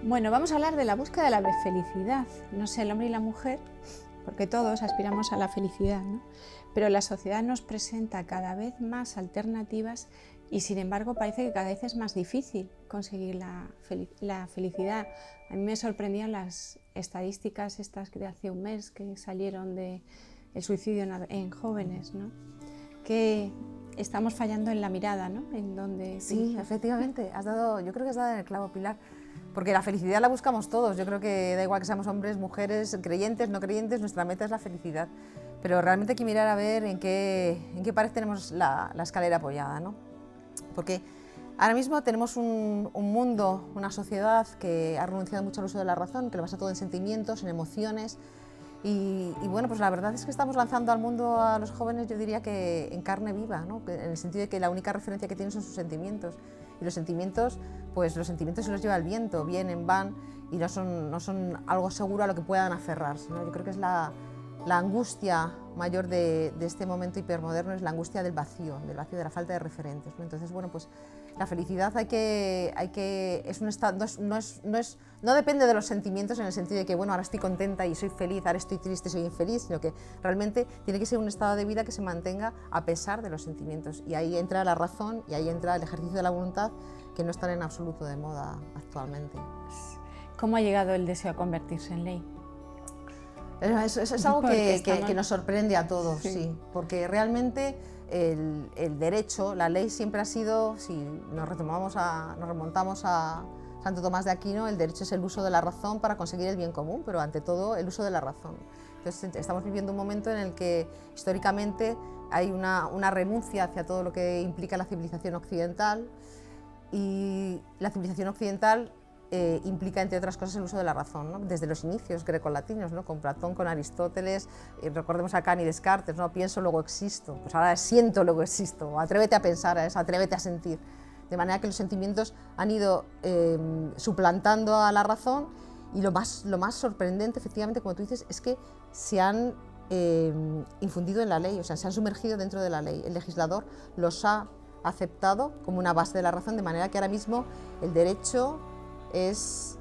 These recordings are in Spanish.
Bueno, vamos a hablar de la búsqueda de la felicidad. No sé, el hombre y la mujer, porque todos aspiramos a la felicidad, ¿no? Pero la sociedad nos presenta cada vez más alternativas y, sin embargo, parece que cada vez es más difícil conseguir la felicidad. A mí me sorprendían las estadísticas estas de hace un mes que salieron del suicidio en jóvenes, ¿no? Que estamos fallando en la mirada, ¿no? En donde sí, efectivamente, yo creo que has dado en el clavo, Pilar. Porque la felicidad la buscamos todos, yo creo que da igual que seamos hombres, mujeres, creyentes, no creyentes, nuestra meta es la felicidad. Pero realmente hay que mirar a ver en qué pared tenemos la escalera apoyada, ¿no? Porque ahora mismo tenemos un mundo, una sociedad que ha renunciado mucho al uso de la razón, que lo basa todo en sentimientos, en emociones. Y bueno, pues la verdad es que estamos lanzando al mundo a los jóvenes, yo diría que en carne viva, ¿no? En el sentido de que la única referencia que tienen son sus sentimientos. Y los sentimientos se los lleva el viento, vienen, van, y no son algo seguro a lo que puedan aferrarse, ¿no? Yo creo que es la angustia mayor de este momento hipermoderno, es la angustia del vacío, de la falta de referentes, ¿no? Entonces, bueno, pues la felicidad es un estado, no depende de los sentimientos en el sentido de que, bueno, ahora estoy contenta y soy feliz, ahora estoy triste y soy infeliz, sino que realmente tiene que ser un estado de vida que se mantenga a pesar de los sentimientos. Y ahí entra la razón y ahí entra el ejercicio de la voluntad, que no están en absoluto de moda actualmente. ¿Cómo ha llegado el deseo a convertirse en ley? Es algo que nos sorprende a todos, sí, porque realmente el derecho, la ley siempre ha sido, si nos remontamos a Santo Tomás de Aquino, el derecho es el uso de la razón para conseguir el bien común, pero ante todo el uso de la razón. Entonces estamos viviendo un momento en el que históricamente hay una renuncia hacia todo lo que implica la civilización occidental, y la civilización occidental implica, entre otras cosas, el uso de la razón, ¿no? Desde los inicios grecolatinos, ¿no? Con Platón, con Aristóteles, recordemos a Kant y Descartes, ¿no? Pienso, luego existo, pues ahora siento, luego existo, atrévete a pensar, atrévete a sentir. De manera que los sentimientos han ido suplantando a la razón, y lo más sorprendente, efectivamente, como tú dices, es que se han infundido en la ley, o sea, se han sumergido dentro de la ley. El legislador los ha aceptado como una base de la razón, de manera que ahora mismo el derecho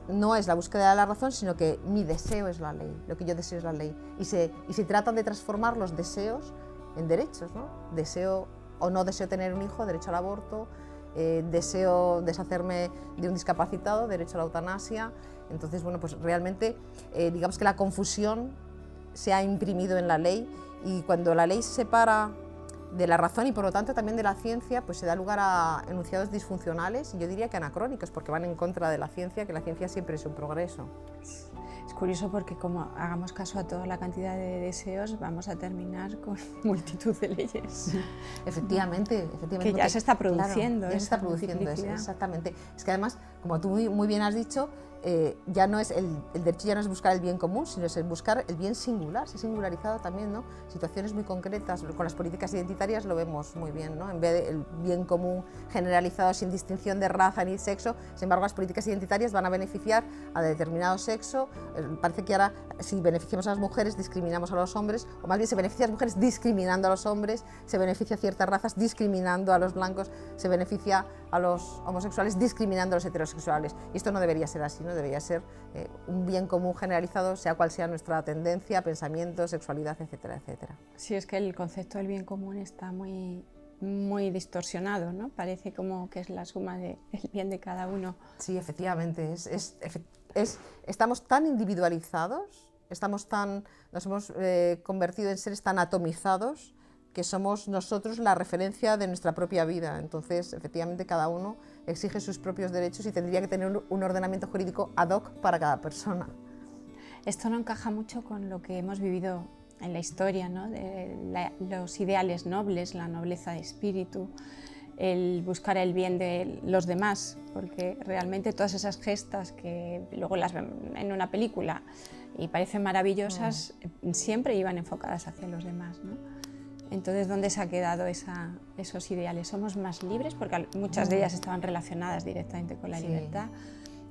no es la búsqueda de la razón, sino que mi deseo es la ley, lo que yo deseo es la ley. Y se tratan de transformar los deseos en derechos, ¿no? Deseo o no deseo tener un hijo, derecho al aborto, deseo deshacerme de un discapacitado, derecho a la eutanasia. Entonces, bueno, pues realmente digamos que la confusión se ha imprimido en la ley, y cuando la ley se separa de la razón y por lo tanto también de la ciencia, pues se da lugar a enunciados disfuncionales, y yo diría que anacrónicos, porque van en contra de la ciencia, que la ciencia siempre es un progreso. Es curioso porque como hagamos caso a toda la cantidad de deseos, vamos a terminar con multitud de leyes. Efectivamente. Que ya se está produciendo. Claro, ya se está produciendo, exactamente. Es que además, como tú muy bien has dicho, ya no es el derecho ya no es buscar el bien común, sino es el buscar el bien singular. Se ha singularizado también, ¿no? Situaciones muy concretas. Con las políticas identitarias lo vemos muy bien, ¿no? En vez del bien común generalizado sin distinción de raza ni sexo, sin embargo las políticas identitarias van a beneficiar a determinado sexo. Parece que ahora, si beneficiamos a las mujeres, discriminamos a los hombres, o más bien se beneficia a las mujeres discriminando a los hombres, se beneficia a ciertas razas discriminando a los blancos, se beneficia a los homosexuales discriminando a los heterosexuales. Y esto no debería ser así, ¿no? Debería ser un bien común generalizado, sea cual sea nuestra tendencia, pensamiento, sexualidad, etcétera, etcétera. Sí, es que el concepto del bien común está muy distorsionado, ¿no? Parece como que es la suma del bien de cada uno. Sí, efectivamente. Estamos tan individualizados, nos hemos convertido en seres tan atomizados, que somos nosotros la referencia de nuestra propia vida. Entonces, efectivamente, cada uno exige sus propios derechos y tendría que tener un ordenamiento jurídico ad hoc para cada persona. Esto no encaja mucho con lo que hemos vivido en la historia, ¿no? Los ideales nobles, la nobleza de espíritu, el buscar el bien de los demás, porque realmente todas esas gestas que luego las ven en una película y parecen maravillosas, siempre iban enfocadas hacia los demás, ¿no? Entonces, ¿dónde se ha quedado esos ideales? ¿Somos más libres? Porque muchas de ellas estaban relacionadas directamente con la libertad.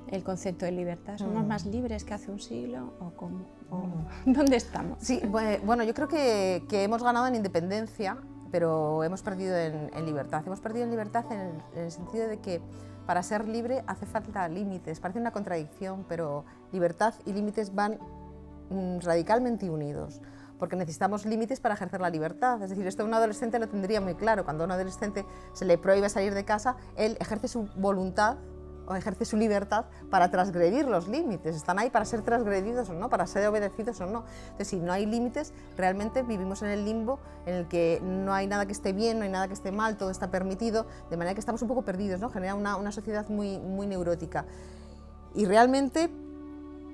El concepto de libertad. ¿Somos más libres que hace un siglo? ¿O cómo? ¿Dónde estamos? Sí, bueno, yo creo que hemos ganado en independencia, pero hemos perdido en libertad. Hemos perdido en libertad en el sentido de que para ser libre hace falta límites. Parece una contradicción, pero libertad y límites van radicalmente unidos, porque necesitamos límites para ejercer la libertad. Es decir, esto un adolescente lo tendría muy claro. Cuando a un adolescente se le prohíbe salir de casa, él ejerce su voluntad o ejerce su libertad para transgredir los límites. Están ahí para ser transgredidos o no, para ser obedecidos o no. Entonces, si no hay límites, realmente vivimos en el limbo en el que no hay nada que esté bien, no hay nada que esté mal, todo está permitido, de manera que estamos un poco perdidos, ¿no? Genera una sociedad muy neurótica. Y realmente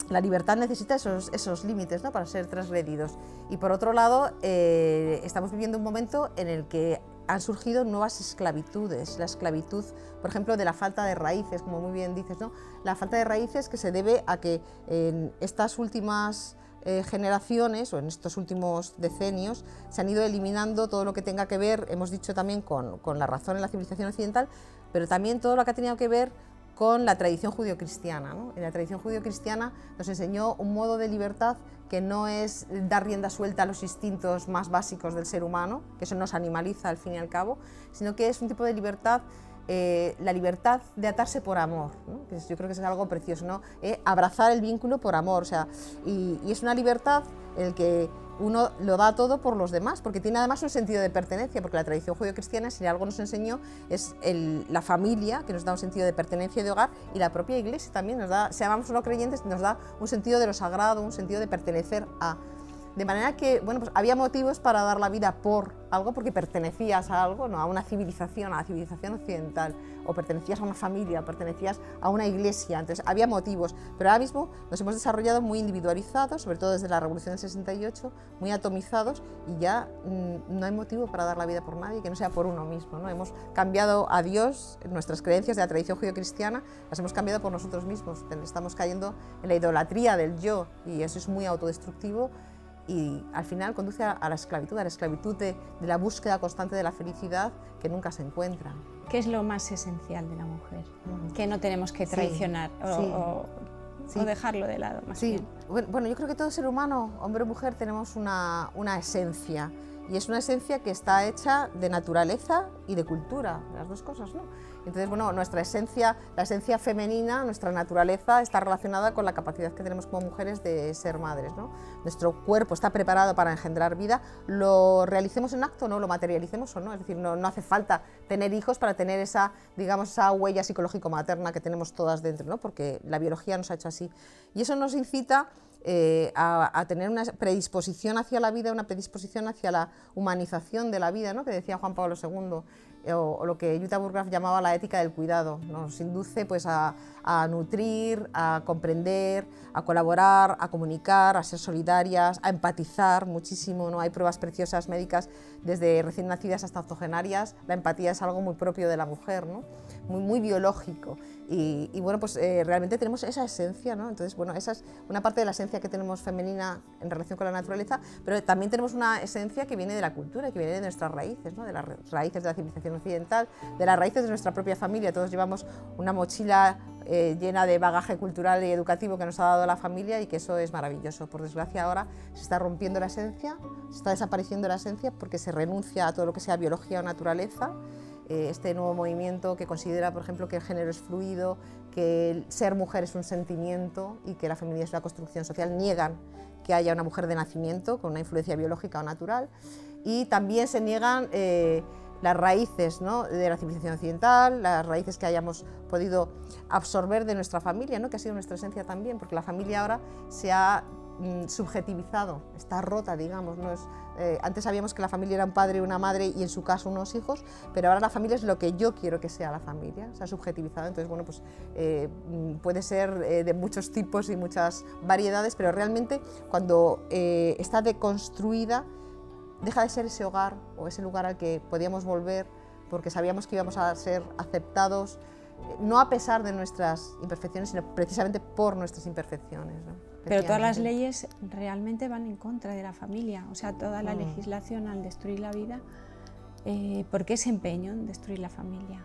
la libertad necesita esos límites, ¿no? Para ser transgredidos. Y por otro lado, estamos viviendo un momento en el que han surgido nuevas esclavitudes. La esclavitud, por ejemplo, de la falta de raíces, como muy bien dices, ¿no? La falta de raíces que se debe a que en estas últimas generaciones o en estos últimos decenios se han ido eliminando todo lo que tenga que ver, hemos dicho también con la razón en la civilización occidental, pero también todo lo que ha tenido que ver con la tradición judio-cristiana, ¿no? En la tradición judio-cristiana nos enseñó un modo de libertad que no es dar rienda suelta a los instintos más básicos del ser humano, que eso nos animaliza al fin y al cabo, sino que es un tipo de libertad, la libertad de atarse por amor, ¿no? Que yo creo que es algo precioso, ¿no? Abrazar el vínculo por amor, o sea, y es una libertad en la que uno lo da todo por los demás, porque tiene además un sentido de pertenencia, porque la tradición judio-cristiana, si algo nos enseñó, es la familia, que nos da un sentido de pertenencia y de hogar, y la propia Iglesia también nos da, seamos o no creyentes, nos da un sentido de lo sagrado, un sentido de pertenecer a. De manera que, bueno, pues había motivos para dar la vida por algo, porque pertenecías a algo, ¿no? A una civilización, a la civilización occidental, o pertenecías a una familia, o pertenecías a una iglesia, entonces había motivos, pero ahora mismo nos hemos desarrollado muy individualizados, sobre todo desde la Revolución del 68, muy atomizados, y ya no hay motivo para dar la vida por nadie que no sea por uno mismo, ¿no? Hemos cambiado a Dios, nuestras creencias de la tradición judio-cristiana, las hemos cambiado por nosotros mismos, estamos cayendo en la idolatría del yo, y eso es muy autodestructivo, y al final conduce a la esclavitud de la búsqueda constante de la felicidad que nunca se encuentra. ¿Qué es lo más esencial de la mujer? Que no tenemos que traicionar o dejarlo de lado, más bien. Bueno, yo creo que todo ser humano, hombre o mujer, tenemos una esencia, y es una esencia que está hecha de naturaleza y de cultura, las dos cosas, ¿no? Entonces, bueno, nuestra esencia, la esencia femenina, nuestra naturaleza está relacionada con la capacidad que tenemos como mujeres de ser madres, ¿no? Nuestro cuerpo está preparado para engendrar vida, lo realicemos en acto o no, lo materialicemos o no, es decir, no hace falta tener hijos para tener esa, digamos, esa huella psicológico-materna que tenemos todas dentro, ¿no? Porque la biología nos ha hecho así. Y eso nos incita a tener una predisposición hacia la vida, una predisposición hacia la humanización de la vida, ¿no? Que decía Juan Pablo II, o lo que Jutta Burggraf llamaba la ética del cuidado. Nos induce pues, a nutrir, a comprender, a colaborar, a comunicar, a ser solidarias, a empatizar muchísimo, ¿no? Hay pruebas preciosas médicas desde recién nacidas hasta octogenarias. La empatía es algo muy propio de la mujer, ¿no? Muy biológico. Y bueno, pues realmente tenemos esa esencia, ¿no? Entonces, bueno, esa es una parte de la esencia que tenemos femenina en relación con la naturaleza, pero también tenemos una esencia que viene de la cultura, que viene de nuestras raíces, ¿no? De las raíces de la civilización occidental, de las raíces de nuestra propia familia. Todos llevamos una mochila llena de bagaje cultural y educativo que nos ha dado la familia, y que eso es maravilloso. Por desgracia ahora se está rompiendo la esencia, se está desapareciendo la esencia porque se renuncia a todo lo que sea biología o naturaleza. Este nuevo movimiento que considera, por ejemplo, que el género es fluido, que el ser mujer es un sentimiento y que la feminidad es una construcción social, niegan que haya una mujer de nacimiento con una influencia biológica o natural, y también se niegan las raíces, ¿no? De la civilización occidental, las raíces que hayamos podido absorber de nuestra familia, ¿no? Que ha sido nuestra esencia también, porque la familia ahora se ha subjetivizado, está rota, digamos, ¿no? Antes sabíamos que la familia era un padre y una madre y en su caso unos hijos, pero ahora la familia es lo que yo quiero que sea la familia, se ha subjetivizado. Entonces, bueno, pues puede ser de muchos tipos y muchas variedades, pero realmente cuando está deconstruida, deja de ser ese hogar o ese lugar al que podíamos volver porque sabíamos que íbamos a ser aceptados, no a pesar de nuestras imperfecciones, sino precisamente por nuestras imperfecciones, ¿no? Pero todas las leyes realmente van en contra de la familia, o sea, toda la legislación al destruir la vida, ¿por qué ese empeño en destruir la familia?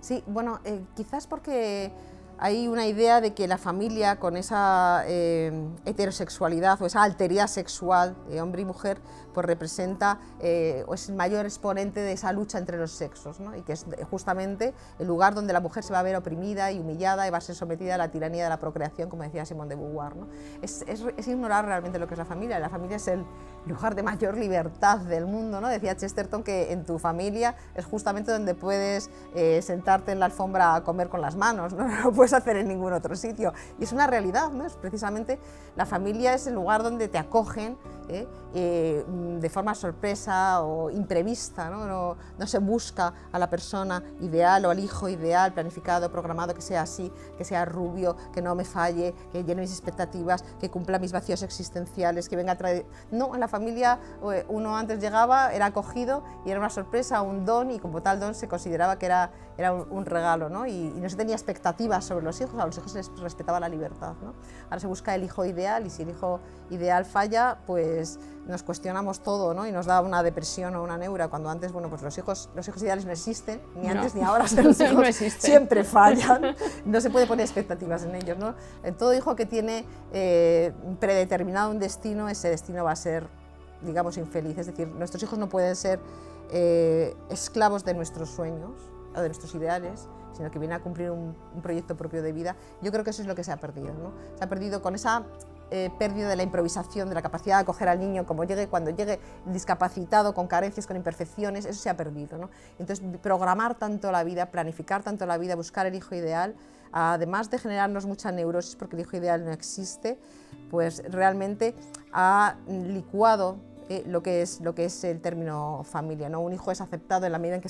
Sí, bueno, quizás porque hay una idea de que la familia, con esa heterosexualidad o esa alteridad sexual de hombre y mujer, pues representa o es el mayor exponente de esa lucha entre los sexos, ¿no? Y que es justamente el lugar donde la mujer se va a ver oprimida y humillada y va a ser sometida a la tiranía de la procreación, como decía Simone de Beauvoir, ¿no? Es ignorar realmente lo que es la familia. La familia es el lugar de mayor libertad del mundo, ¿no? Decía Chesterton que en tu familia es justamente donde puedes sentarte en la alfombra a comer con las manos, ¿no? No lo puedes hacer en ningún otro sitio. Y es una realidad, ¿no? Es precisamente la familia es el lugar donde te acogen de forma sorpresa o imprevista, ¿no? No se busca a la persona ideal o al hijo ideal, planificado, programado, que sea así, que sea rubio, que no me falle, que llene mis expectativas, que cumpla mis vacíos existenciales, que venga a traer... No, en la familia uno antes llegaba, era acogido y era una sorpresa, un don, y como tal don se consideraba que era un regalo, ¿no? Y no se tenía expectativas sobre los hijos, a los hijos se les respetaba la libertad, ¿no? Ahora se busca el hijo ideal, y si el hijo ideal falla, pues nos cuestionamos todo, ¿no? Y nos da una depresión o una neura, cuando antes, bueno, pues los hijos ideales no existen, ni antes ni ahora, los hijos no siempre fallan, no se puede poner expectativas en ellos, ¿no? En todo hijo que tiene predeterminado un destino, ese destino va a ser, digamos, infeliz, es decir, nuestros hijos no pueden ser esclavos de nuestros sueños o de nuestros ideales, sino que vienen a cumplir un proyecto propio de vida. Yo creo que eso es lo que se ha perdido, ¿no? Se ha perdido con esa pérdida de la improvisación, de la capacidad de acoger al niño como llegue, cuando llegue discapacitado, con carencias, con imperfecciones, eso se ha perdido, ¿no? Entonces, programar tanto la vida, planificar tanto la vida, buscar el hijo ideal, además de generarnos mucha neurosis, porque el hijo ideal no existe, pues realmente ha licuado lo que es el término familia, ¿no? Un hijo es aceptado en la medida en que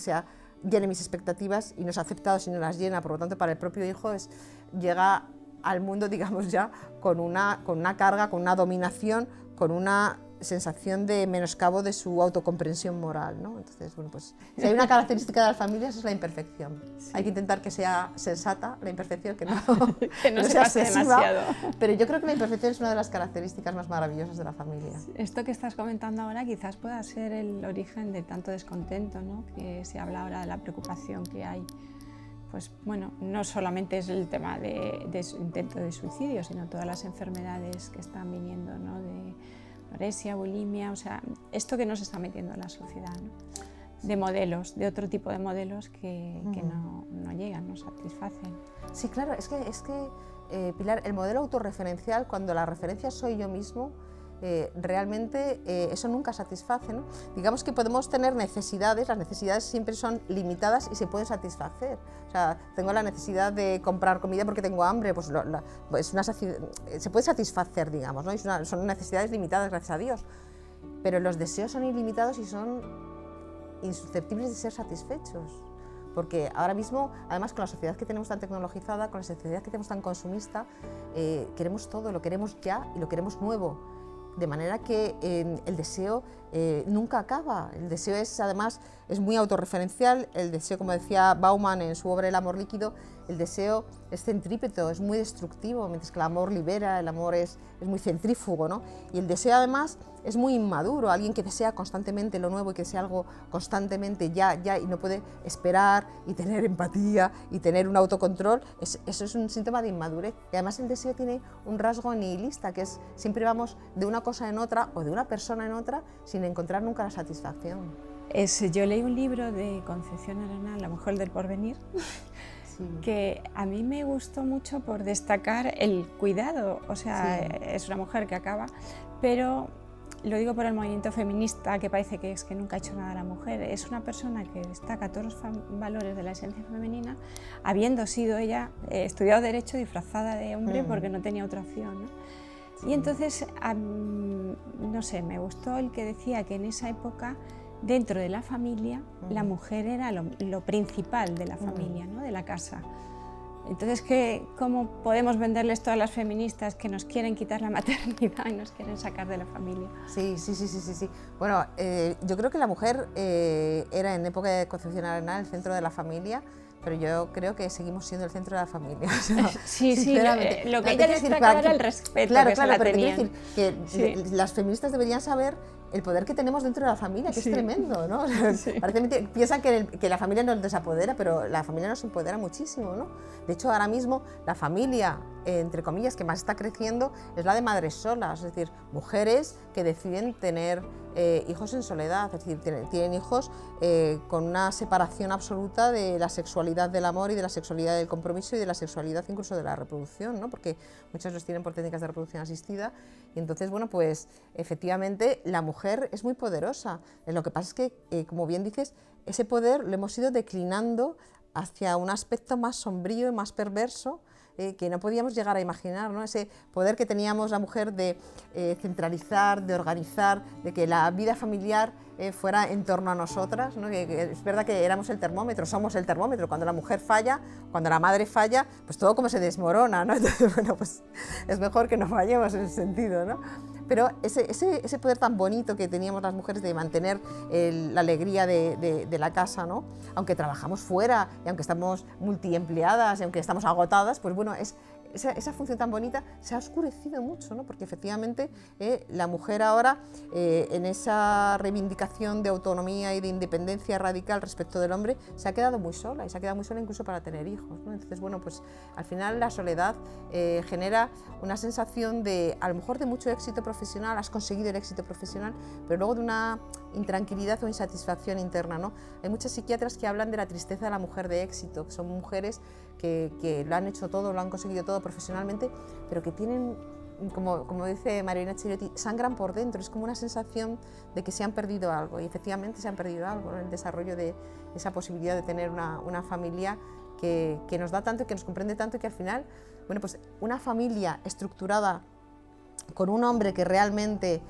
llene mis expectativas, y no es aceptado si no las llena. Por lo tanto, para el propio hijo llega al mundo, digamos, ya con una carga, con una dominación, con una sensación de menoscabo de su autocomprensión moral, ¿no? Entonces, bueno, pues si hay una característica de las familias es la imperfección. Sí. Hay que intentar que sea sensata la imperfección, que no se pase demasiado. Pero yo creo que la imperfección es una de las características más maravillosas de la familia. Esto que estás comentando ahora quizás pueda ser el origen de tanto descontento, ¿no? Que se habla ahora de la preocupación que hay. Pues bueno, no solamente es el tema de intento de suicidio, sino todas las enfermedades que están viniendo, ¿no? De anorexia, bulimia, o sea, esto que nos está metiendo en la sociedad, ¿no? De modelos, de otro tipo de modelos que no llegan, no satisfacen. Sí, claro, es que Pilar, el modelo autorreferencial, cuando la referencia soy yo mismo, realmente eso nunca satisface, ¿no? Digamos que podemos tener necesidades, las necesidades siempre son limitadas y se pueden satisfacer. O sea, tengo la necesidad de comprar comida porque tengo hambre, pues se puede satisfacer, digamos, ¿no? Son necesidades limitadas, gracias a Dios. Pero los deseos son ilimitados y son insusceptibles de ser satisfechos. Porque ahora mismo, además, con la sociedad que tenemos tan tecnologizada, con la sociedad que tenemos tan consumista, queremos todo, lo queremos ya y lo queremos nuevo. De manera que el deseo nunca acaba. El deseo además es muy autorreferencial. El deseo, como decía Bauman en su obra El amor líquido, el deseo es centrípeto, es muy destructivo, mientras que el amor libera, el amor es muy centrífugo, ¿no? Y el deseo además es muy inmaduro. Alguien que desea constantemente lo nuevo y que desea algo constantemente ya, y no puede esperar y tener empatía y tener un autocontrol, eso es un síntoma de inmadurez. Y además el deseo tiene un rasgo nihilista, que es siempre vamos de una cosa en otra o de una persona en otra sin encontrar nunca la satisfacción. Yo leí un libro de Concepción Arenal, La mujer del porvenir, sí, que a mí me gustó mucho por destacar el cuidado. O sea, sí, es una mujer que acaba, pero lo digo por el movimiento feminista, que parece que nunca ha hecho nada a la mujer. Es una persona que destaca todos los valores de la esencia femenina, habiendo sido ella estudiado Derecho disfrazada de hombre porque no tenía otra opción, ¿no? Sí. Y entonces, no sé, me gustó el que decía que en esa época, dentro de la familia, la mujer era lo principal de la familia, ¿no? De la casa. Entonces, ¿cómo podemos venderles todas las feministas que nos quieren quitar la maternidad y nos quieren sacar de la familia? Sí. Bueno, yo creo que la mujer era en época de Concepción Arenal el centro de la familia, pero yo creo que seguimos siendo el centro de la familia. Sí, lo que hay que destacar era el respeto que se la tenían. Quiero decir que las feministas deberían saber el poder que tenemos dentro de la familia, que es tremendo, ¿no? Parece, piensan que la familia nos desapodera, pero la familia nos empodera muchísimo, ¿no? De hecho, ahora mismo la familia, entre comillas, que más está creciendo es la de madres solas, es decir, mujeres que deciden tener hijos en soledad, es decir, tienen hijos con una separación absoluta de la sexualidad del amor y de la sexualidad del compromiso y de la sexualidad incluso de la reproducción, ¿no? Porque muchos los tienen por técnicas de reproducción asistida y entonces, bueno, pues efectivamente la mujer es muy poderosa. Lo que pasa es que, como bien dices, ese poder lo hemos ido declinando hacia un aspecto más sombrío y más perverso, que no podíamos llegar a imaginar, ¿no? Ese poder que teníamos la mujer de centralizar, de organizar, de que la vida familiar fuera en torno a nosotras, ¿no? Que es verdad que éramos el termómetro, somos el termómetro. Cuando la mujer falla, cuando la madre falla, pues todo como se desmorona, ¿no? Entonces, bueno, pues es mejor que no fallemos en ese sentido, ¿no? Pero ese poder tan bonito que teníamos las mujeres de mantener la alegría de la casa, ¿no? Aunque trabajamos fuera y aunque estamos multiempleadas y aunque estamos agotadas, pues bueno, esa función tan bonita se ha oscurecido mucho, ¿no? Porque efectivamente la mujer ahora, en esa reivindicación de autonomía y de independencia radical respecto del hombre, se ha quedado muy sola, y se ha quedado muy sola incluso para tener hijos, ¿no? Entonces, bueno, pues al final la soledad genera una sensación de, a lo mejor, de mucho éxito profesional, has conseguido el éxito profesional, pero luego de una intranquilidad o insatisfacción interna, ¿no? Hay muchas psiquiatras que hablan de la tristeza de la mujer de éxito, que son mujeres que lo han hecho todo, lo han conseguido todo profesionalmente, pero que tienen, como dice Mariolina Chigliotti, sangran por dentro. Es como una sensación de que se han perdido algo, y efectivamente se han perdido algo, ¿no? El desarrollo de esa posibilidad de tener una familia que nos da tanto y que nos comprende tanto, y que al final, bueno, pues una familia estructurada con un hombre que realmente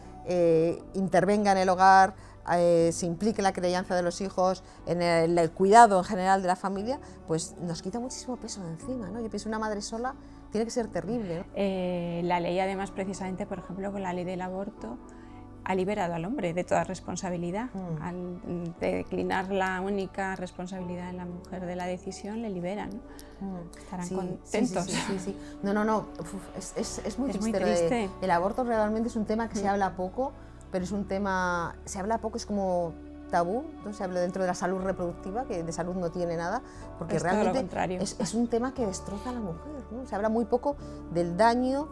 intervenga en el hogar, se implique en la crianza de los hijos, en el cuidado en general de la familia, pues nos quita muchísimo peso de encima, ¿no? Yo pienso, una madre sola tiene que ser terrible, ¿no? La ley, además, precisamente, por ejemplo, con la ley del aborto, ha liberado al hombre de toda responsabilidad. Al declinar la única responsabilidad en la mujer de la decisión, le liberan, ¿no? Estarán contentos. Sí. No. Es muy triste. El aborto realmente es un tema que se habla poco, pero es un tema, se habla poco, es como tabú, ¿no? Se habla dentro de la salud reproductiva, que de salud no tiene nada, porque realmente es un tema que destroza a la mujer, ¿no? Se habla muy poco del daño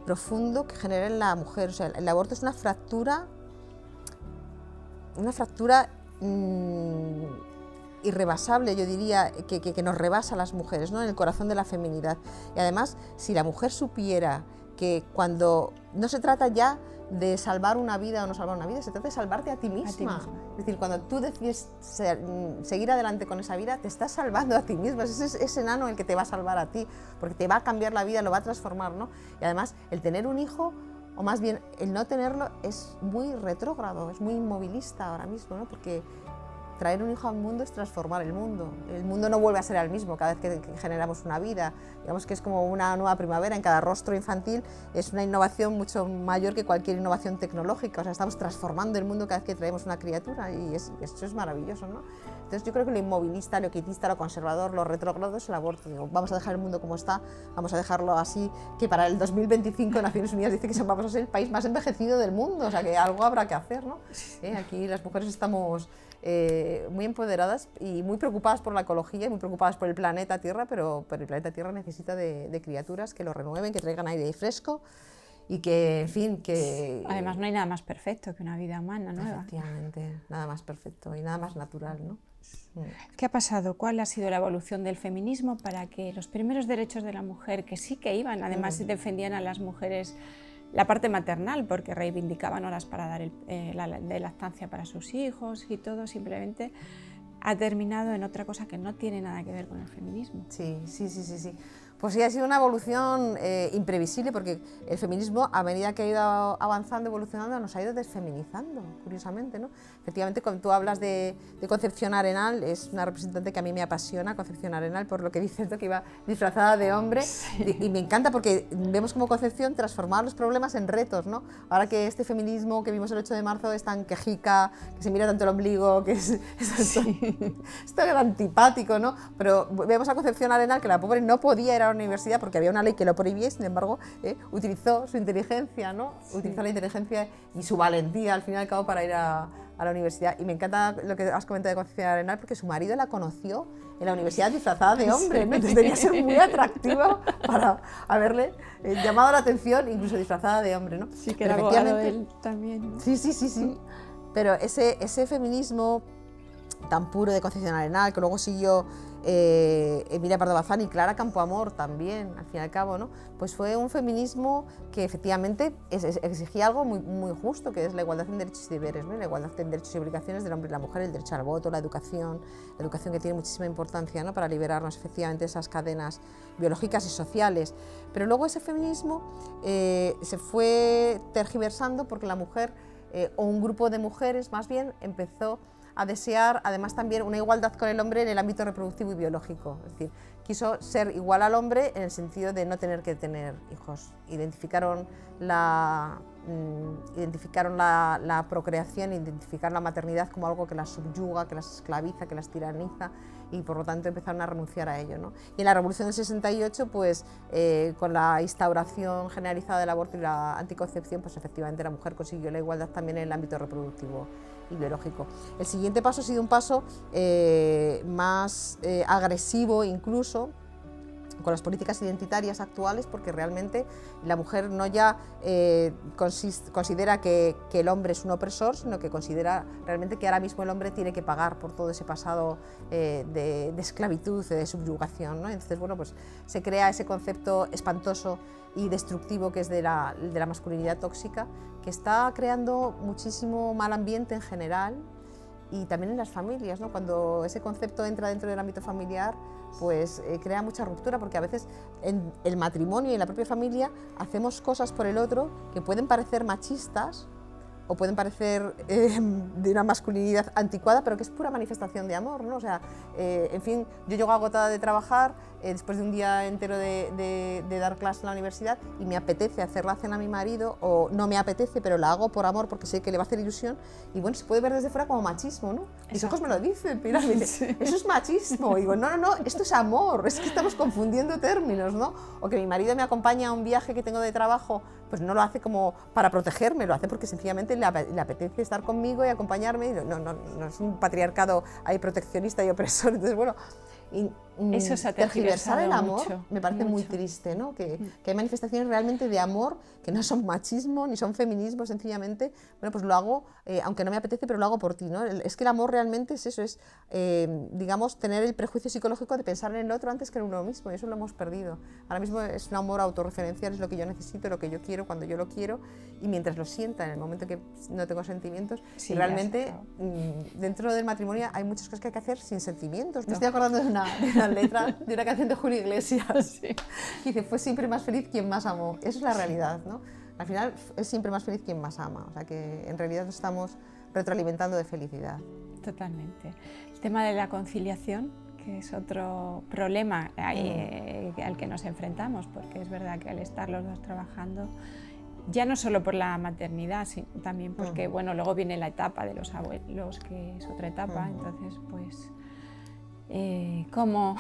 profundo que genera en la mujer. O sea, el aborto es una fractura irrebasable, yo diría, que nos rebasa a las mujeres, ¿no? En el corazón de la feminidad. Y además, si la mujer supiera que cuando no se trata ya de salvar una vida o no salvar una vida, se trata de salvarte a ti misma. Es decir, cuando tú decides seguir adelante con esa vida, te estás salvando a ti misma. Es ese enano el que te va a salvar a ti, porque te va a cambiar la vida, lo va a transformar, ¿no? Y además, el tener un hijo, o más bien el no tenerlo, es muy retrógrado, es muy inmovilista ahora mismo, ¿no? Porque traer un hijo al mundo es transformar el mundo. El mundo no vuelve a ser el mismo cada vez que generamos una vida. Digamos que es como una nueva primavera en cada rostro infantil. Es una innovación mucho mayor que cualquier innovación tecnológica. O sea, estamos transformando el mundo cada vez que traemos una criatura, y eso es maravilloso, ¿no? Entonces yo creo que lo inmovilista, lo quietista, lo conservador, lo retrógrado es el aborto. Digo, vamos a dejar el mundo como está, vamos a dejarlo así, que para el 2025 Naciones Unidas dice que vamos a ser el país más envejecido del mundo. O sea, que algo habrá que hacer, ¿no? Aquí las mujeres estamos muy empoderadas y muy preocupadas por la ecología y muy preocupadas por el planeta Tierra, pero el planeta Tierra necesita de criaturas que lo renueven, que traigan aire fresco y que, en fin, que... Además, no hay nada más perfecto que una vida humana nueva. Efectivamente, nada más perfecto y nada más natural, ¿no? ¿Qué ha pasado? ¿Cuál ha sido la evolución del feminismo para que los primeros derechos de la mujer, que sí que iban, además defendían a las mujeres la parte maternal, porque reivindicaban horas para dar de lactancia para sus hijos y todo, simplemente ha terminado en otra cosa que no tiene nada que ver con el feminismo? Sí. Pues sí, ha sido una evolución imprevisible, porque el feminismo, a medida que ha ido avanzando, evolucionando, nos ha ido desfeminizando, curiosamente, ¿no? Efectivamente, cuando tú hablas de Concepción Arenal, es una representante que a mí me apasiona, Concepción Arenal, por lo que dices, que iba disfrazada de hombre, sí. y me encanta porque vemos como Concepción transformaba los problemas en retos, ¿no? Ahora que este feminismo que vimos el 8 de marzo es tan quejica, que se mira tanto el ombligo, que es tan antipático, ¿no? Pero vemos a Concepción Arenal, que la pobre no podía ir a la universidad porque había una ley que lo prohibía, y sin embargo utilizó su inteligencia, ¿no? Sí. Utilizó la inteligencia y su valentía al fin y al cabo para ir a la universidad. Y me encanta lo que has comentado de Concepción Arenal, porque su marido la conoció en la universidad disfrazada de hombre, ¿no? Entonces debía ser muy atractivo para haberle llamado la atención, incluso disfrazada de hombre, ¿no? Sí, que era abogado él también, ¿no? Sí. Pero ese feminismo tan puro de Concepción Arenal, que luego siguió Emilia Pardo Bazán y Clara Campoamor también, al fin y al cabo, ¿no? Pues fue un feminismo que efectivamente exigía algo muy justo, que es la igualdad en derechos y deberes, ¿no? La igualdad en derechos y obligaciones del hombre y la mujer, el derecho al voto, la educación que tiene muchísima importancia, ¿no? Para liberarnos efectivamente de esas cadenas biológicas y sociales. Pero luego ese feminismo se fue tergiversando porque la mujer, o un grupo de mujeres más bien, empezó a desear además también una igualdad con el hombre en el ámbito reproductivo y biológico. Es decir, quiso ser igual al hombre en el sentido de no tener que tener hijos. Identificaron la procreación, identificaron la maternidad como algo que las subyuga, que las esclaviza, que las tiraniza, y por lo tanto empezaron a renunciar a ello, ¿no? Y en la Revolución del 68, pues con la instauración generalizada del aborto y la anticoncepción, pues efectivamente la mujer consiguió la igualdad también en el ámbito reproductivo y biológico. El siguiente paso ha sido un paso más agresivo incluso, con las políticas identitarias actuales, porque realmente la mujer no ya considera que el hombre es un opresor, sino que considera realmente que ahora mismo el hombre tiene que pagar por todo ese pasado de esclavitud, de subyugación, ¿no? Entonces, bueno, pues se crea ese concepto espantoso y destructivo que es de la masculinidad tóxica, que está creando muchísimo mal ambiente en general y también en las familias, ¿no? Cuando ese concepto entra dentro del ámbito familiar, pues crea mucha ruptura, porque a veces en el matrimonio y en la propia familia hacemos cosas por el otro que pueden parecer machistas o pueden parecer de una masculinidad anticuada, pero que es pura manifestación de amor, ¿no? O sea, en fin, yo llego agotada de trabajar después de un día entero de dar clase en la universidad y me apetece hacer la cena a mi marido, o no me apetece, pero la hago por amor porque sé que le va a hacer ilusión, y bueno, se puede ver desde fuera como machismo, ¿no? Mis ojos me lo dicen, Pilar, me dice, eso es machismo. Y digo, no, esto es amor, es que estamos confundiendo términos, ¿no? O que mi marido me acompaña a un viaje que tengo de trabajo, pues no lo hace como para protegerme, lo hace porque sencillamente le apetece estar conmigo y acompañarme. Y no es un patriarcado ahí proteccionista y opresor. Entonces, bueno, eso se ha tergiversar el amor mucho, me parece muy triste, ¿no? Que hay manifestaciones realmente de amor que no son machismo ni son feminismo, sencillamente, bueno, pues lo hago, aunque no me apetece, pero lo hago por ti, ¿no? Es que el amor realmente es eso, es, digamos, tener el prejuicio psicológico de pensar en el otro antes que en uno mismo, y eso lo hemos perdido. Ahora mismo es un amor autorreferencial, es lo que yo necesito, lo que yo quiero, cuando yo lo quiero, y mientras lo sienta, en el momento que no tengo sentimientos, sí, y realmente dentro del matrimonio hay muchas cosas que hay que hacer sin sentimientos. Me estoy acordando de una letra de una canción de Julio Iglesias, sí, que dice, fue siempre más feliz quien más amó. Eso es la realidad, ¿no? Al final es siempre más feliz quien más ama, o sea que en realidad nos estamos retroalimentando de felicidad. Totalmente. El tema de la conciliación, que es otro problema al que nos enfrentamos, porque es verdad que al estar los dos trabajando, ya no solo por la maternidad, sino también porque bueno, luego viene la etapa de los abuelos, que es otra etapa, entonces pues ¿cómo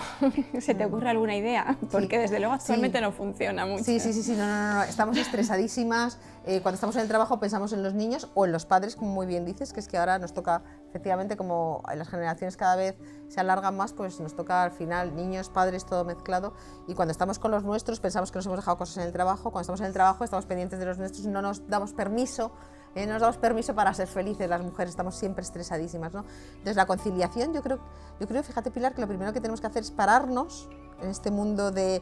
se te ocurre alguna idea? Porque desde luego actualmente no funciona mucho. Sí, no, estamos estresadísimas. Cuando estamos en el trabajo pensamos en los niños o en los padres, como muy bien dices, que es que ahora nos toca, efectivamente, como las generaciones cada vez se alargan más, pues nos toca al final niños, padres, todo mezclado. Y cuando estamos con los nuestros pensamos que nos hemos dejado cosas en el trabajo. Cuando estamos en el trabajo estamos pendientes de los nuestros y no nos damos permiso. No nos damos permiso para ser felices, las mujeres estamos siempre estresadísimas, ¿no? Entonces la conciliación, yo creo, fíjate Pilar, que lo primero que tenemos que hacer es pararnos en este mundo de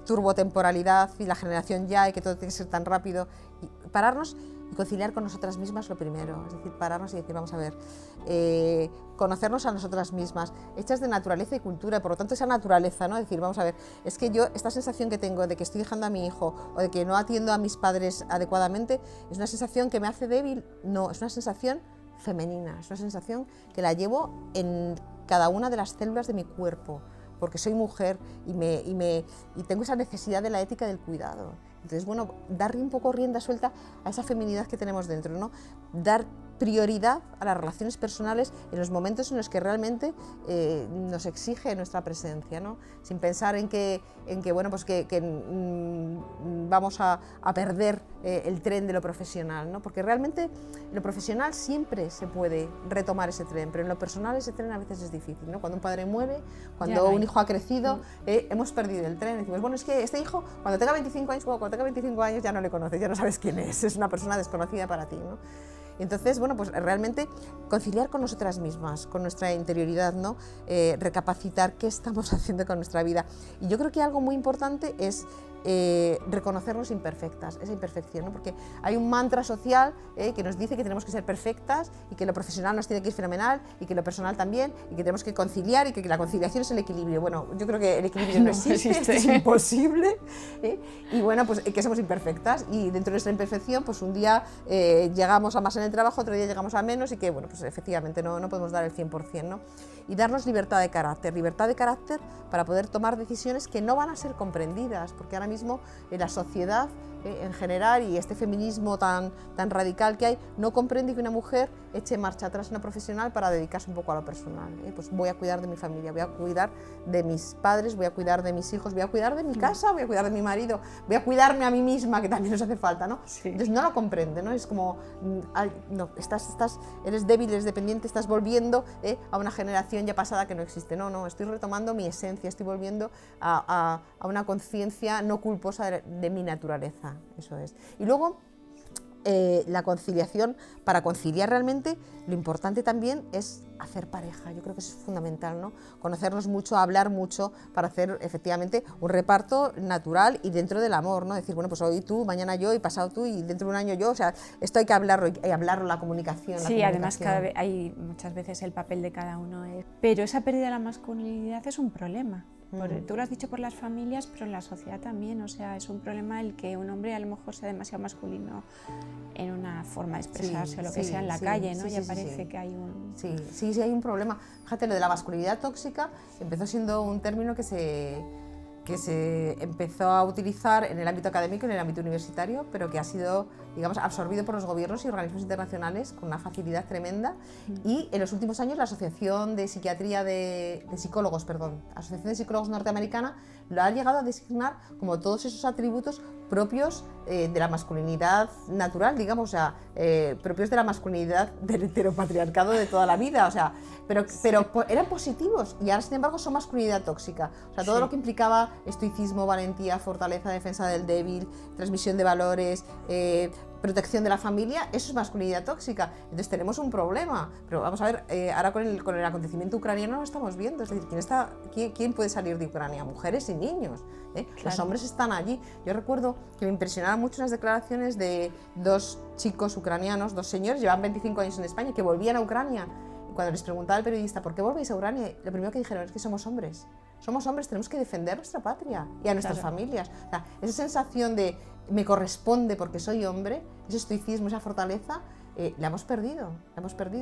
turbotemporalidad y la generación ya y que todo tiene que ser tan rápido, y pararnos Y conciliar con nosotras mismas lo primero, es decir, pararnos y decir, vamos a ver, conocernos a nosotras mismas, hechas de naturaleza y cultura, y por lo tanto esa naturaleza, ¿no? Decir, vamos a ver, es que yo, esta sensación que tengo de que estoy dejando a mi hijo o de que no atiendo a mis padres adecuadamente, es una sensación que me hace débil, no, es una sensación femenina, es una sensación que la llevo en cada una de las células de mi cuerpo, porque soy mujer y tengo esa necesidad de la ética del cuidado. Entonces, bueno, darle un poco rienda suelta a esa feminidad que tenemos dentro, ¿no? Dar prioridad a las relaciones personales en los momentos en los que realmente nos exige nuestra presencia, ¿no? Sin pensar en que bueno, pues vamos a perder el tren de lo profesional, ¿no? Porque realmente en lo profesional siempre se puede retomar ese tren, pero en lo personal ese tren a veces es difícil, ¿no? Cuando un padre muere, cuando un hijo ha crecido, hemos perdido el tren. Decimos, bueno, es que este hijo cuando tenga 25 años ya no le conoces, ya no sabes quién es una persona desconocida para ti, ¿no? Entonces, bueno, pues realmente conciliar con nosotras mismas, con nuestra interioridad, ¿no? Recapacitar qué estamos haciendo con nuestra vida. Y yo creo que algo muy importante es reconocernos imperfectas, esa imperfección, ¿no? Porque hay un mantra social que nos dice que tenemos que ser perfectas y que lo profesional nos tiene que ir fenomenal y que lo personal también y que tenemos que conciliar y que la conciliación es el equilibrio. Bueno, yo creo que el equilibrio no existe, esto es imposible, y bueno, pues que somos imperfectas y dentro de nuestra imperfección, pues un día llegamos a más en el trabajo, otro día llegamos a menos y que, bueno, pues efectivamente no podemos dar el 100%, ¿no? Y darnos libertad de carácter para poder tomar decisiones que no van a ser comprendidas, porque ahora mismo la sociedad en general y este feminismo tan radical que hay no comprende que una mujer eche marcha atrás una profesional para dedicarse un poco a lo personal. Pues voy a cuidar de mi familia, voy a cuidar de mis padres, voy a cuidar de mis hijos, voy a cuidar de mi casa, voy a cuidar de mi marido, voy a cuidarme a mí misma, que también nos hace falta, ¿no? Sí. Entonces no lo comprende, ¿no? Es como, no, eres débil, eres dependiente, estás volviendo a una generación ya pasada que no existe. No, estoy retomando mi esencia, estoy volviendo a una conciencia no culposa de mi naturaleza. Eso es. Y luego la conciliación, para conciliar realmente, lo importante también es hacer pareja. Yo creo que es fundamental, ¿no? Conocernos mucho, hablar mucho, para hacer efectivamente un reparto natural y dentro del amor, ¿no? Decir, bueno, pues hoy tú, mañana yo y pasado tú y dentro de un año yo. O sea, esto hay que hablarlo, la comunicación. Sí, además hay muchas veces el papel de cada uno es... Pero esa pérdida de la masculinidad es un problema. Tú lo has dicho por las familias, pero en la sociedad también, o sea, es un problema el que un hombre a lo mejor sea demasiado masculino en una forma de expresarse o lo que sea en la calle, ¿no? Ya parece que hay un... Sí, hay un problema. Fíjate, lo de la masculinidad tóxica empezó siendo un término que se empezó a utilizar en el ámbito académico, en el ámbito universitario, pero que ha sido, digamos, absorbido por los gobiernos y organismos internacionales con una facilidad tremenda. Y en los últimos años la Asociación de Psiquiatría la Asociación de Psicólogos Norteamericana lo ha llegado a designar como todos esos atributos propios de la masculinidad natural, digamos, o sea, propios de la masculinidad del heteropatriarcado de toda la vida, o sea, pero eran positivos y ahora, sin embargo, son masculinidad tóxica. O sea, todo lo que implicaba estoicismo, valentía, fortaleza, defensa del débil, transmisión de valores, protección de la familia, eso es masculinidad tóxica. Entonces tenemos un problema. Pero vamos a ver, ahora con el acontecimiento ucraniano lo estamos viendo. Es decir, ¿quién puede salir de Ucrania? Mujeres y niños. Claro. Los hombres están allí. Yo recuerdo que me impresionaron mucho las declaraciones de dos chicos ucranianos, dos señores, llevan 25 años en España, que volvían a Ucrania. Y cuando les preguntaba al periodista, ¿por qué volvéis a Ucrania? Lo primero que dijeron es que somos hombres. Somos hombres, tenemos que defender nuestra patria y a nuestras familias. O sea, esa sensación de me corresponde porque soy hombre, ese estoicismo, esa fortaleza, la hemos perdido.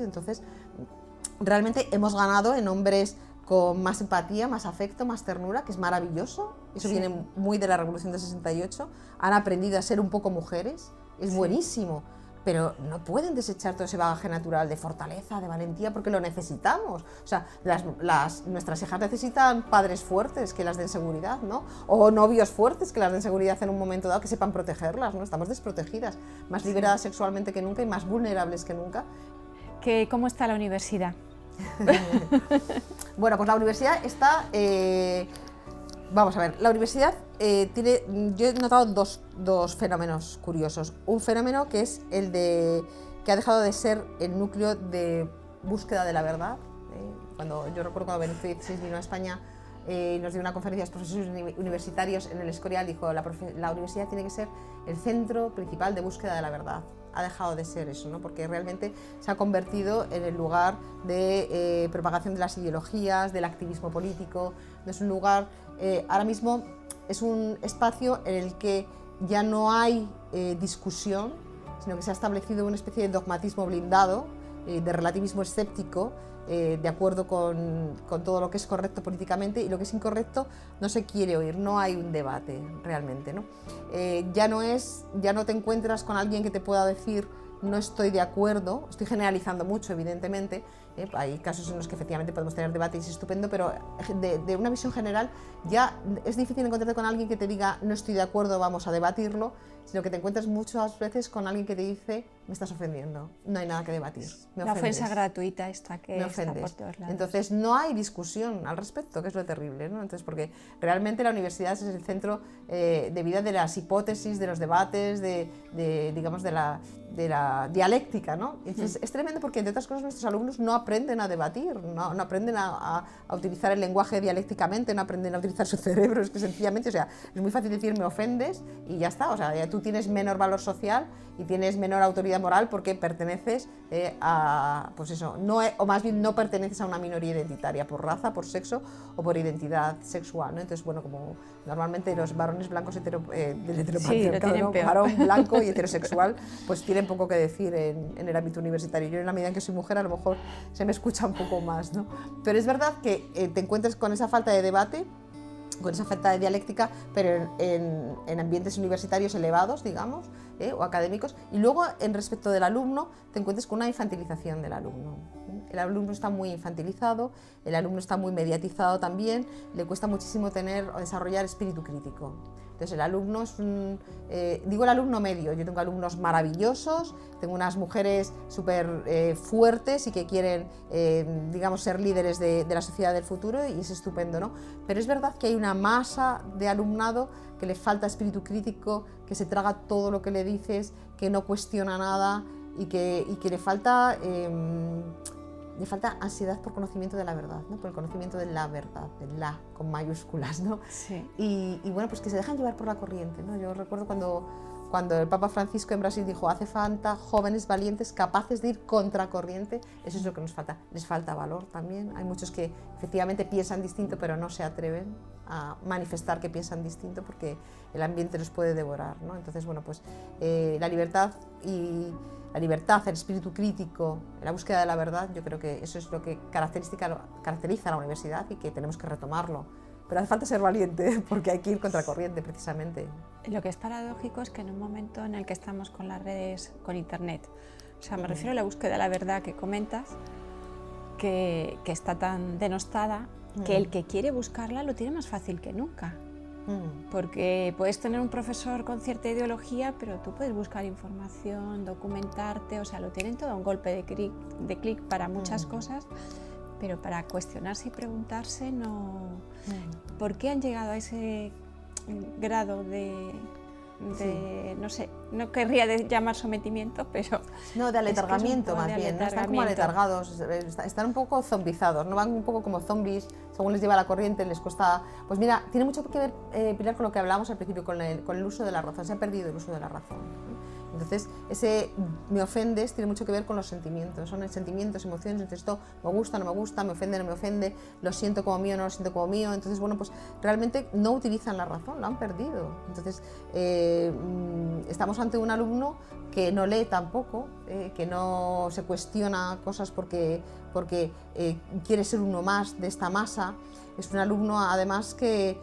Entonces, realmente hemos ganado en hombres con más empatía, más afecto, más ternura, que es maravilloso. Eso viene muy de la Revolución del 68. Han aprendido a ser un poco mujeres, es buenísimo. Pero no pueden desechar todo ese bagaje natural de fortaleza, de valentía, porque lo necesitamos. O sea, nuestras hijas necesitan padres fuertes que las den seguridad, ¿no? O novios fuertes que las den seguridad en un momento dado, que sepan protegerlas, ¿no? Estamos desprotegidas, más liberadas sexualmente que nunca y más vulnerables que nunca. ¿Cómo está la universidad? Bueno, pues la universidad está... Vamos a ver, la universidad yo he notado dos fenómenos curiosos. Un fenómeno que es el de que ha dejado de ser el núcleo de búsqueda de la verdad. Yo recuerdo cuando Benito XVI vino a España y nos dio una conferencia a los profesores universitarios en el Escorial, dijo la universidad tiene que ser el centro principal de búsqueda de la verdad. ha dejado de ser eso, ¿no? Porque realmente se ha convertido en el lugar de propagación de las ideologías, del activismo político. No es un lugar, ahora mismo es un espacio en el que ya no hay discusión, sino que se ha establecido una especie de dogmatismo blindado, de relativismo escéptico, de acuerdo con todo lo que es correcto políticamente, y lo que es incorrecto no se quiere oír, no hay un debate realmente, ¿no? Ya no te encuentras con alguien que te pueda decir no estoy de acuerdo, estoy generalizando mucho evidentemente, hay casos en los que efectivamente podemos tener debate y es estupendo, pero de una visión general ya es difícil encontrarte con alguien que te diga no estoy de acuerdo, vamos a debatirlo, sino que te encuentras muchas veces con alguien que te dice me estás ofendiendo, no hay nada que debatir, me la ofendes. ofensa gratuita esta que Me está ofendes. por todos lados. Entonces no hay discusión al respecto, que es lo terrible, ¿no? Entonces, porque realmente la universidad es el centro de vida de las hipótesis, de los debates, digamos, de la dialéctica, ¿no? Entonces, es tremendo porque, entre otras cosas, nuestros alumnos no aprenden a debatir, no aprenden a utilizar el lenguaje dialécticamente, no aprenden a utilizar su cerebro, es que sencillamente, o sea, es muy fácil decir me ofendes y ya está, o sea, ya tú tienes menor valor social y tienes menor autoridad moral porque perteneces a, pues eso, o más bien no perteneces a una minoría identitaria por raza, por sexo o por identidad sexual, ¿no? Entonces, bueno, como normalmente los varones blancos del heteropatriarcado, ¿no? Varón blanco y heterosexual, pues tienen poco que decir en el ámbito universitario. Yo, en la medida en que soy mujer, a lo mejor se me escucha un poco más, ¿no? Pero es verdad que te encuentras con esa falta de debate, con esa falta de dialéctica, pero en ambientes universitarios elevados, digamos, o académicos, y luego en respecto del alumno te encuentras con una infantilización del alumno. El alumno está muy infantilizado, el alumno está muy mediatizado también, le cuesta muchísimo tener o desarrollar espíritu crítico. Entonces el alumno es digo el alumno medio, yo tengo alumnos maravillosos, tengo unas mujeres súper fuertes y que quieren, digamos, ser líderes de la sociedad del futuro y es estupendo, ¿no? Pero es verdad que hay una masa de alumnado que le falta espíritu crítico, que se traga todo lo que le dices, que no cuestiona nada y que le falta ansiedad por conocimiento de la verdad, ¿no? Por el conocimiento de la verdad, de la con mayúsculas, ¿no? Sí. Y bueno, pues que se dejan llevar por la corriente, ¿no? Yo recuerdo cuando el Papa Francisco en Brasil dijo hace falta jóvenes valientes capaces de ir contracorriente, eso es lo que nos falta. Les falta valor también, hay muchos que efectivamente piensan distinto pero no se atreven a manifestar que piensan distinto porque el ambiente los puede devorar, ¿no? Entonces, bueno, pues la libertad, el espíritu crítico, la búsqueda de la verdad, yo creo que eso es lo que caracteriza a la universidad y que tenemos que retomarlo. Pero hace falta ser valiente porque hay que ir contracorriente precisamente. Lo que es paradójico es que en un momento en el que estamos con las redes, con internet, o sea, me refiero a la búsqueda de la verdad que comentas, que está tan denostada, que el que quiere buscarla lo tiene más fácil que nunca. Porque puedes tener un profesor con cierta ideología, pero tú puedes buscar información, documentarte, o sea, lo tienen todo a un golpe de clic para muchas cosas, pero para cuestionarse y preguntarse no... ¿Por qué han llegado a ese grado de no sé, no querría llamar sometimiento, pero... No, de aletargamiento más bien, ¿no? Están como aletargados, están un poco zombizados, ¿no? Van un poco como zombies, según les lleva la corriente, les cuesta... Pues mira, tiene mucho que ver, Pilar, con lo que hablábamos al principio, con el uso de la razón, se ha perdido el uso de la razón, ¿no? Entonces, ese me ofendes tiene mucho que ver con los sentimientos, son sentimientos, emociones, entonces esto me gusta, no me gusta, me ofende, no me ofende, lo siento como mío, no lo siento como mío, entonces, bueno, pues realmente no utilizan la razón, la han perdido. Entonces, estamos ante un alumno que no lee tampoco, que no se cuestiona cosas porque quiere ser uno más de esta masa, es un alumno además que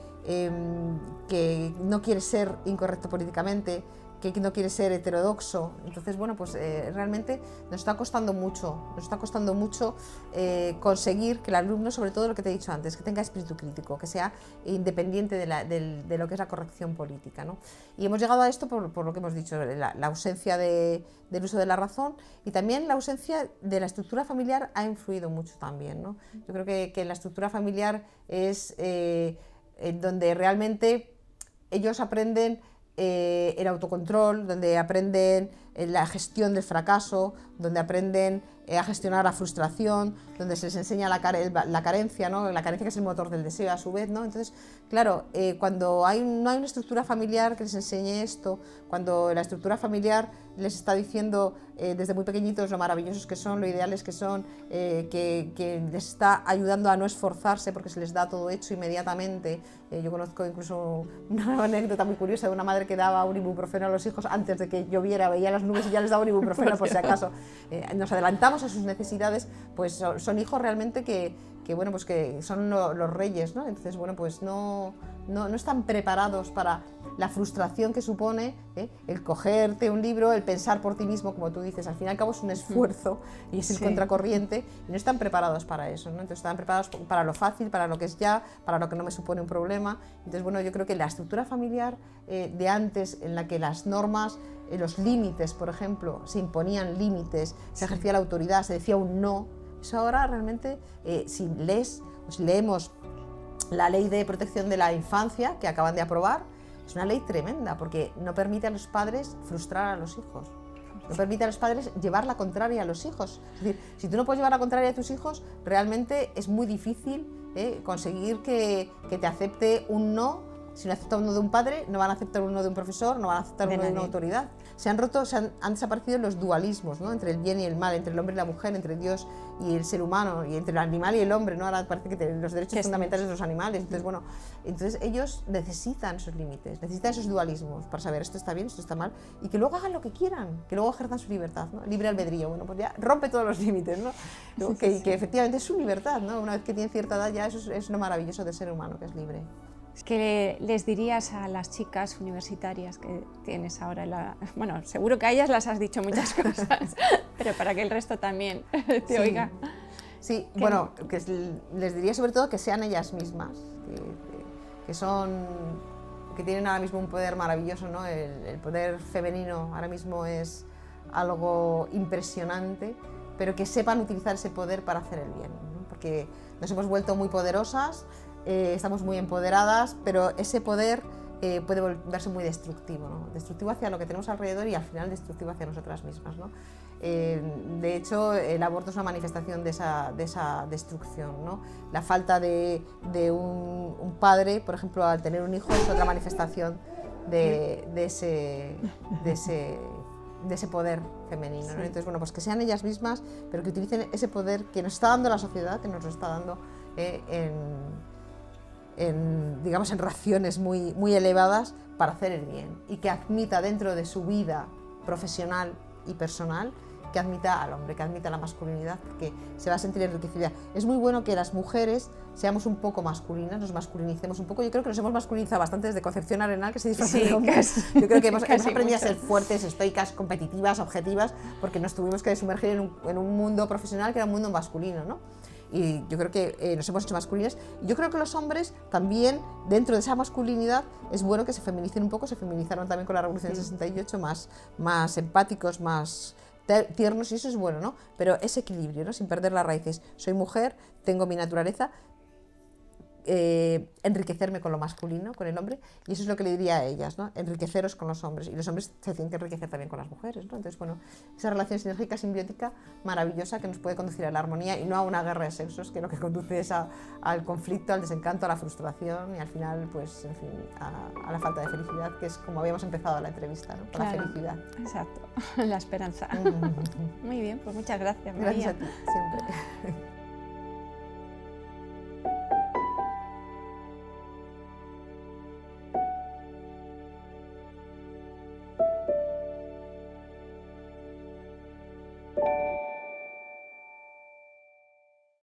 no quiere ser incorrecto políticamente, que no quiere ser heterodoxo. Entonces, bueno, pues realmente nos está costando mucho conseguir que el alumno, sobre todo lo que te he dicho antes, que tenga espíritu crítico, que sea independiente de lo que es la corrección política, ¿no? Y hemos llegado a esto por lo que hemos dicho, la ausencia del uso de la razón y también la ausencia de la estructura familiar ha influido mucho también, ¿no? Yo creo que la estructura familiar es donde realmente ellos aprenden el autocontrol, donde aprenden la gestión del fracaso, donde aprenden a gestionar la frustración, donde se les enseña la carencia, ¿no? La carencia que es el motor del deseo a su vez, ¿no? Entonces, claro, cuando no hay una estructura familiar que les enseñe esto, cuando la estructura familiar les está diciendo desde muy pequeñitos lo maravillosos que son, lo ideales que son, que les está ayudando a no esforzarse porque se les da todo hecho inmediatamente. Yo conozco incluso una anécdota muy curiosa de una madre que daba un ibuprofeno a los hijos antes de que lloviera, veía las nubes y ya les daba un ibuprofeno por si acaso. Nos adelantamos a sus necesidades, pues son hijos realmente que bueno, pues que son los reyes, ¿no? Entonces, bueno, pues no están preparados para la frustración que supone el cogerte un libro, el pensar por ti mismo, como tú dices, al fin y al cabo es un esfuerzo y es el contracorriente, y no están preparados para eso, ¿no? Entonces están preparados para lo fácil, para lo que es ya, para lo que no me supone un problema. Entonces, bueno, yo creo que la estructura familiar de antes, en la que las normas, los límites, por ejemplo, se imponían límites, se ejercía la autoridad, se decía un no, eso ahora realmente, si leemos la ley de protección de la infancia que acaban de aprobar, es una ley tremenda porque no permite a los padres frustrar a los hijos, no permite a los padres llevar la contraria a los hijos. Es decir, si tú no puedes llevar la contraria a tus hijos, realmente es muy difícil conseguir que te acepte un no. Si no aceptan uno de un padre, no van a aceptar uno de un profesor, no van a aceptar uno de una autoridad. Han desaparecido los dualismos, ¿no? Entre el bien y el mal, entre el hombre y la mujer, entre Dios y el ser humano, y entre el animal y el hombre, ¿no? Ahora parece que los derechos fundamentales de los animales. Entonces, bueno, ellos necesitan esos límites, necesitan esos dualismos para saber esto está bien, esto está mal, y que luego hagan lo que quieran, que luego ejerzan su libertad, ¿no? Libre albedrío, bueno, pues ya rompe todos los límites, ¿no? Que efectivamente es su libertad, ¿no? Una vez que tiene cierta edad ya eso es lo maravilloso del ser humano, que es libre. ¿Qué les dirías a las chicas universitarias que tienes ahora? Bueno, seguro que a ellas las has dicho muchas cosas, pero para que el resto también te oiga. Sí, bueno, les diría sobre todo que sean ellas mismas, que tienen ahora mismo un poder maravilloso, ¿no? El poder femenino ahora mismo es algo impresionante, pero que sepan utilizar ese poder para hacer el bien, ¿no? Porque nos hemos vuelto muy poderosas, estamos muy empoderadas, pero ese poder puede volverse muy destructivo, ¿no? Destructivo hacia lo que tenemos alrededor y al final destructivo hacia nosotras mismas, ¿no? De hecho, el aborto es una manifestación de esa destrucción, ¿no? La falta de un padre, por ejemplo, al tener un hijo, es otra manifestación de ese poder femenino, ¿no? Entonces, bueno, pues que sean ellas mismas, pero que utilicen ese poder que nos está dando la sociedad, que nos lo está dando digamos, en raciones muy elevadas para hacer el bien, y que admita dentro de su vida profesional y personal, que admita al hombre, que admita la masculinidad, porque se va a sentir enriquecida. Es muy bueno que las mujeres seamos un poco masculinas, nos masculinicemos un poco. Yo creo que nos hemos masculinizado bastante desde Concepción Arenal, que se disfraza de hombres. Yo creo que hemos aprendido a ser fuertes, estoicas, competitivas, objetivas, porque nos tuvimos que sumergir en un mundo profesional que era un mundo masculino, ¿no? Y yo creo que nos hemos hecho masculinas. Yo creo que los hombres también, dentro de esa masculinidad, es bueno que se feminicen un poco. Se feminizaron también con la Revolución del 68, más empáticos, más tiernos, y eso es bueno, ¿no? Pero ese equilibrio, ¿no? Sin perder las raíces. Soy mujer, tengo mi naturaleza, enriquecerme con lo masculino, con el hombre, y eso es lo que le diría a ellas, ¿no? Enriqueceros con los hombres, y los hombres se tienen que enriquecer también con las mujeres, ¿no? Entonces, bueno, esa relación sinérgica, simbiótica, maravillosa, que nos puede conducir a la armonía y no a una guerra de sexos, que lo que conduce es al conflicto, al desencanto, a la frustración y al final, pues, en fin, a la falta de felicidad, que es como habíamos empezado la entrevista, ¿no? Con la felicidad. Exacto, la esperanza. Muy bien, pues muchas gracias, María. Gracias a ti, siempre.